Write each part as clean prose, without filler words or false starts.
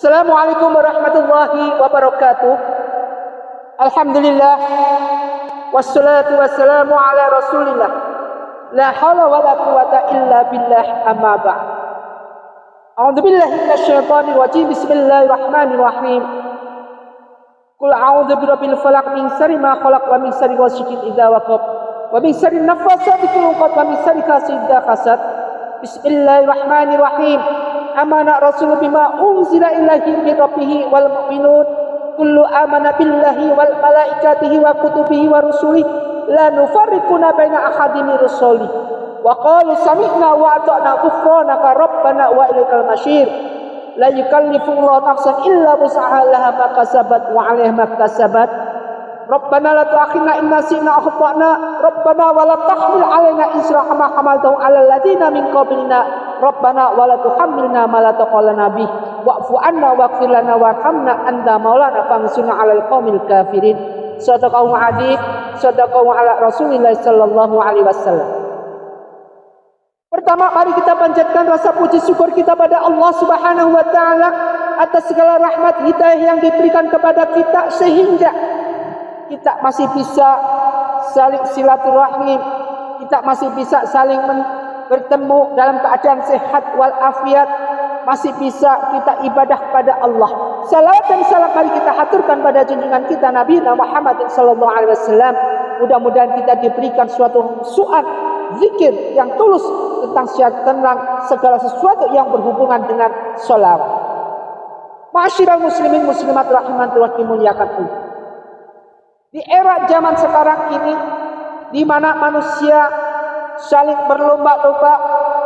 Assalamualaikum warahmatullahi wabarakatuh. Alhamdulillah. Wassalatu wassalamu ala rasulillah. La hawla wa la quwata illa billah, amma ba'd. A'udzu billahi minasyaitonir rajim. Bismillahirrahmanirrahim. Qul a'udzu birabbil falaq min syarri ma khalaq wa min syarri ghasiqin idza waqab wa min syarri naffasati fil 'uqad wa min syarri hasidin idza hasad. Bismillahirrahmanirrahim. Amana rasul bima unzila ilaihi min rabbih wal mu'minun kullu amana billahi wal malaikatihi wa kutubihi wa rusulihi la nufarriquna baina ahadin min rusuli wa qalu sami'na wa ata'na ghufranaka rabbana wa ilaikal masyir. La yukallifu Allahu nafsan illa wus'aha laha ma kasabat wa 'alaiha ma kasabat. Rabbana la tu'akhidna in nasina aw akhtana rabbana wa la tahmil 'alaina isra kama hamaltahu 'alal ladzina min qablina rabbana wa la tuhammilna ma la taqala bih wa'fu 'anna waghfir lana warhamna anta maulana fansurna 'alal qaumil kafirin. Shadaqallahu 'adzim. Shadaqallahu 'ala Rasulillah sallallahu alaihi wasallam. Pertama, mari kita panjatkan rasa puji syukur kita pada Allah Subhanahu wa taala atas segala rahmat hidayah yang diberikan kepada kita sehingga kita masih bisa saling silaturahim, kita masih bisa saling bertemu dalam keadaan sehat walafiat, masih bisa kita ibadah pada Allah. Salawat dan salam mari kita haturkan pada junjungan kita Nabi Muhammad sallallahu alaihi wasallam. Mudah-mudahan kita diberikan suatu suat zikir yang tulus tentang segala sesuatu yang berhubungan dengan salawat. Ma'asyiral muslimin muslimat rahimanillah dimuliakan Allah. Di era zaman sekarang ini, di mana manusia saling berlomba-lomba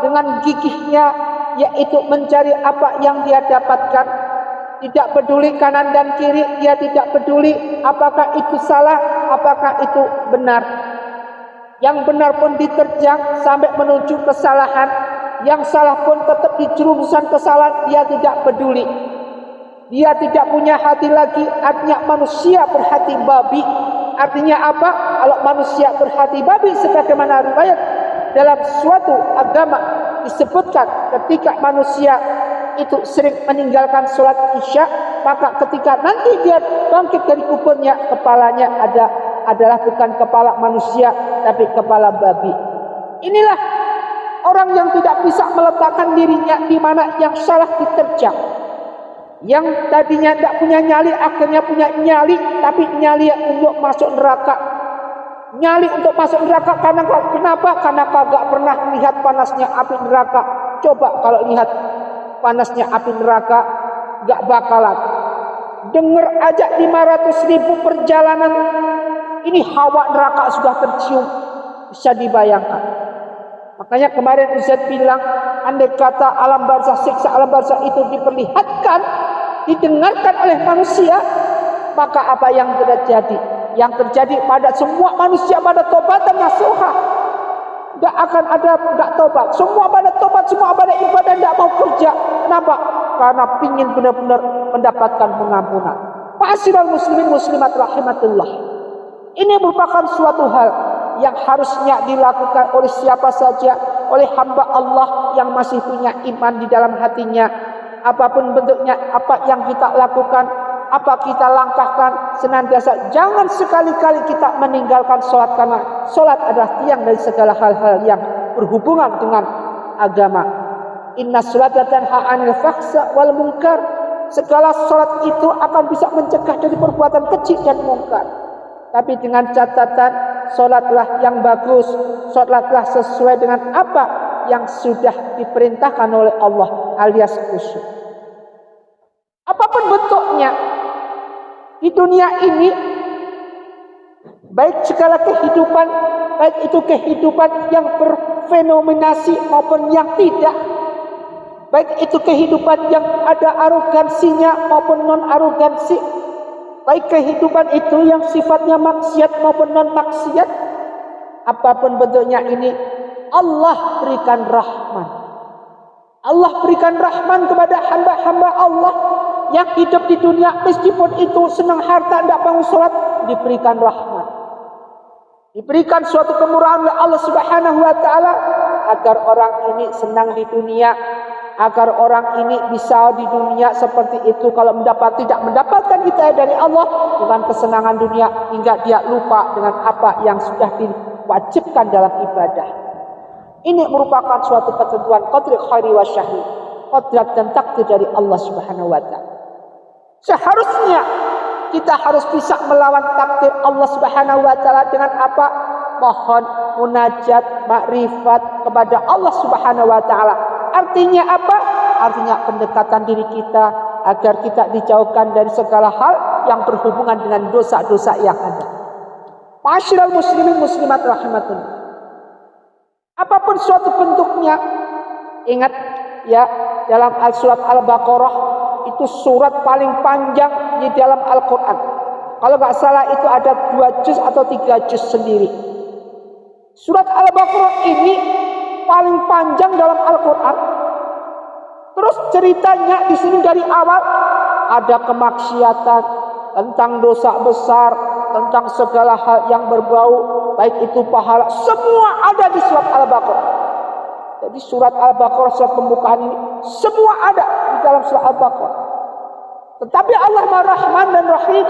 dengan gigihnya, yaitu mencari apa yang dia dapatkan, tidak peduli kanan dan kiri, dia tidak peduli apakah itu salah, apakah itu benar. Yang benar pun diterjang sampai menuju kesalahan, yang salah pun tetap dijerumuskan kesalahan, dia tidak peduli. Dia tidak punya hati lagi, artinya manusia berhati babi. Artinya apa? Kalau manusia berhati babi, sebagaimana riwayat dalam suatu agama disebutkan ketika manusia itu sering meninggalkan sholat isya, maka ketika nanti dia bangkit dari kuburnya, kepalanya adalah bukan kepala manusia, tapi kepala babi. Inilah orang yang tidak bisa meletakkan dirinya di mana yang salah diterjang. Yang tadinya tidak punya nyali, akhirnya punya nyali, tapi nyali untuk masuk neraka. Nyali untuk masuk neraka karena kenapa? Karena kagak pernah melihat panasnya api neraka. Coba kalau lihat panasnya api neraka, gak bakalan. Dengar aja 500.000 perjalanan, ini hawa neraka sudah tercium, bisa dibayangkan. Makanya kemarin Ustaz bilang, andai kata alam barzah, siksa alam barzah itu diperlihatkan, didengarkan oleh manusia, maka apa yang terjadi? Yang terjadi pada semua manusia pada tobat dan nasuha. Tidak akan ada tidak tobat. Semua pada tobat, semua pada ibadah, tidak mau kerja. Kenapa? Karena ingin benar-benar mendapatkan pengampunan. Ma'asyiral muslimin muslimat rahimatullah. Ini merupakan suatu hal yang harusnya dilakukan oleh siapa saja, oleh hamba Allah yang masih punya iman di dalam hatinya. Apapun bentuknya, apa yang kita lakukan, apa kita langkahkan, senantiasa jangan sekali-kali kita meninggalkan sholat, karena sholat adalah tiang dari segala hal-hal yang berhubungan dengan agama. Inna sholata tanha 'anil fahsya wal munkar. Segala sholat itu akan bisa mencegah dari perbuatan keji dan munkar. Tapi dengan catatan, sholatlah yang bagus, sholatlah sesuai dengan apa yang sudah diperintahkan oleh Allah alias khusyuk. Apapun bentuknya di dunia ini, baik segala kehidupan, baik itu kehidupan yang berfenomenasi maupun yang tidak, baik itu kehidupan yang ada arogansinya maupun non arogansi, baik kehidupan itu yang sifatnya maksiat maupun non maksiat, apapun bentuknya ini, Allah berikan rahman. Allah berikan rahman kepada hamba-hamba Allah yang hidup di dunia, meskipun itu senang harta, tidak bangun sholat, diberikan rahman. Diberikan suatu kemurahan oleh Allah Subhanahu wa taala agar orang ini senang di dunia, agar orang ini bisa di dunia seperti itu. Kalau tidak mendapatkan hidayah dari Allah dengan kesenangan dunia, hingga dia lupa dengan apa yang sudah diwajibkan dalam ibadah. Ini merupakan suatu ketentuan qadri khairi wa syarri, qadrat dan takdir dari Allah Subhanahu wa taala. Seharusnya kita harus bisa melawan takdir Allah Subhanahu wa taala dengan apa? Mohon munajat, makrifat kepada Allah Subhanahu wa taala. Artinya apa? Artinya pendekatan diri kita agar kita dijauhkan dari segala hal yang berhubungan dengan dosa-dosa yang ada. Ma'asyiral muslimin muslimat rahimatullah. Apapun suatu bentuknya, ingat ya, dalam surat Al-Baqarah itu surat paling panjang di dalam Al-Quran. Kalau nggak salah itu ada 2 juz atau 3 juz sendiri. Surat Al-Baqarah ini paling panjang dalam Al-Quran. Terus ceritanya di sini dari awal ada kemaksiatan, tentang dosa besar, tentang segala hal yang berbau, baik itu pahala, semua ada di surat Al-Baqarah. Jadi surat Al-Baqarah, surat pembukaan ini semua ada di dalam surat Al-Baqarah. Tetapi Allah Maha Rahman dan Rahim,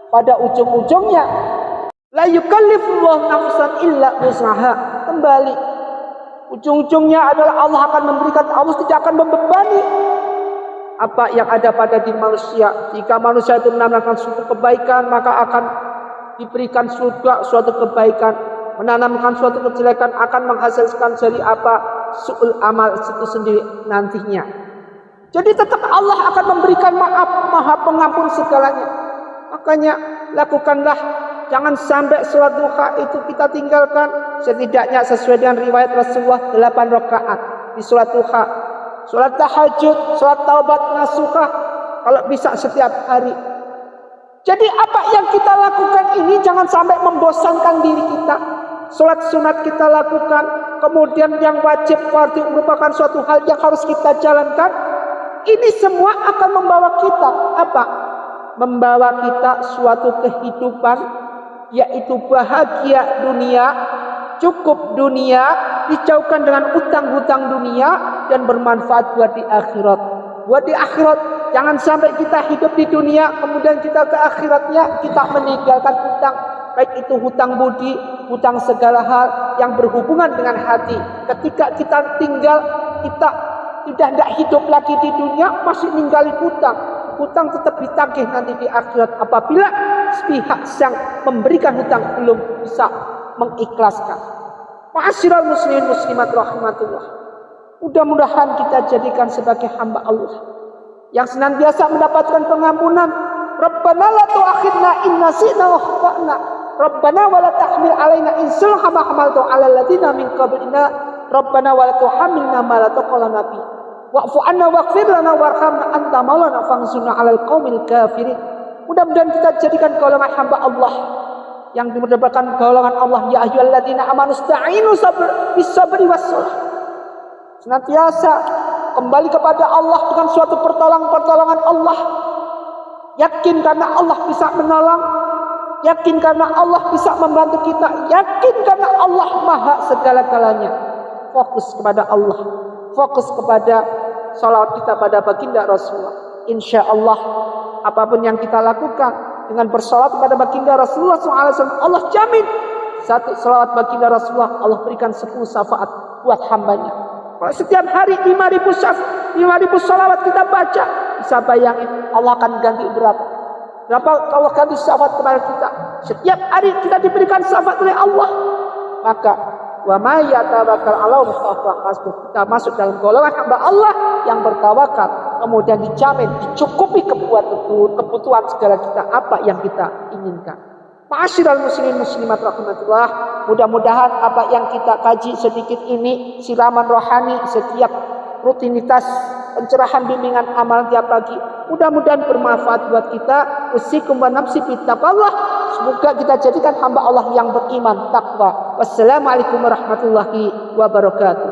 pada ujung-ujungnya la yukallifullahu nafsan illa wus'aha. Kembali ujung-ujungnya adalah Allah akan memberikan, Allah tidak akan membebani apa yang ada pada diri manusia. Jika manusia itu menanamkan suatu kebaikan, maka akan diberikan surga suatu kebaikan. Menanamkan suatu kejelekan akan menghasilkan dari apa? Su'ul amal itu sendiri nantinya. Jadi tetap Allah akan memberikan maaf, Maha Pengampun segalanya. Makanya lakukanlah, jangan sampai sholat duha itu kita tinggalkan. Setidaknya sesuai dengan riwayat Rasulullah 8 rakaat di sholat duha. Sholat tahajud, sholat taubat nasuhah, kalau bisa setiap hari. Jadi apa yang kita lakukan ini jangan sampai membosankan diri kita. Sholat sunat kita lakukan, kemudian yang wajib fardu merupakan suatu hal yang harus kita jalankan. Ini semua akan membawa kita apa? Membawa kita suatu kehidupan, yaitu bahagia dunia, cukup dunia, dijauhkan dengan utang-hutang dunia, dan bermanfaat buat di akhirat. Buat di akhirat, jangan sampai kita hidup di dunia, kemudian kita ke akhiratnya kita meninggalkan hutang, baik itu hutang budi, hutang segala hal yang berhubungan dengan hati. Ketika kita tinggal, kita sudah tidak hidup lagi di dunia, masih ninggalin hutang. Hutang tetap ditagih nanti di akhirat apabila pihak yang memberikan hutang belum bisa mengikhlaskan. Ma'asyiral muslimin muslimat rahimatullah. Mudah-mudahan kita jadikan sebagai hamba Allah yang senantiasa mendapatkan pengampunan. Rabbana la tu'akhidna in nasina wa akhtana. Rabbana wa la tahmil alaina insul kama hamaltu 'alal ladzina min qablina. Rabbana wa la tuhammilna ma la taqala nabi. Wa'fu 'anna waghfir lana warhamna anta maulana fansurna 'alal qaumil kafirin. Mudah-mudahan kita jadikan golongan hamba Allah yang mendapatkan golongan Allah. Ya ayyuhalladzina amanu ista'inu bis-sabri was-shalah. Senantiasa kembali kepada Allah dengan suatu pertolongan Allah. Yakin karena Allah bisa menolong, yakin karena Allah bisa membantu kita, yakin karena Allah maha segala-galanya. Fokus kepada Allah, fokus kepada salawat kita pada baginda Rasulullah. Insya Allah apapun yang kita lakukan dengan bersalawat kepada baginda Rasulullah SAW, Allah jamin satu salawat baginda Rasulullah Allah berikan 10 syafaat buat hambanya. Kalau setiap hari 5.000 salawat kita baca, bisa bayangin Allah akan ganti berapa? Berapa Allah ganti syafaat kepada kita? Setiap hari kita diberikan syafaat oleh Allah. Maka wa may yatawakkal 'ala Allah, kita masuk dalam golongan hamba Allah yang bertawakal, kemudian dijamin dicukupi kebutuhan segala kita apa yang kita inginkan. Ma'asyiral muslimin muslimat rahimatullah, mudah-mudahan apa yang kita kaji sedikit ini siraman rohani setiap rutinitas pencerahan bimbingan amal tiap pagi, mudah-mudahan bermanfaat buat kita. Usikum wa nafsi bittaqwallah. Semoga kita jadikan hamba Allah yang beriman, takwa. Wassalamualaikum warahmatullahi wabarakatuh.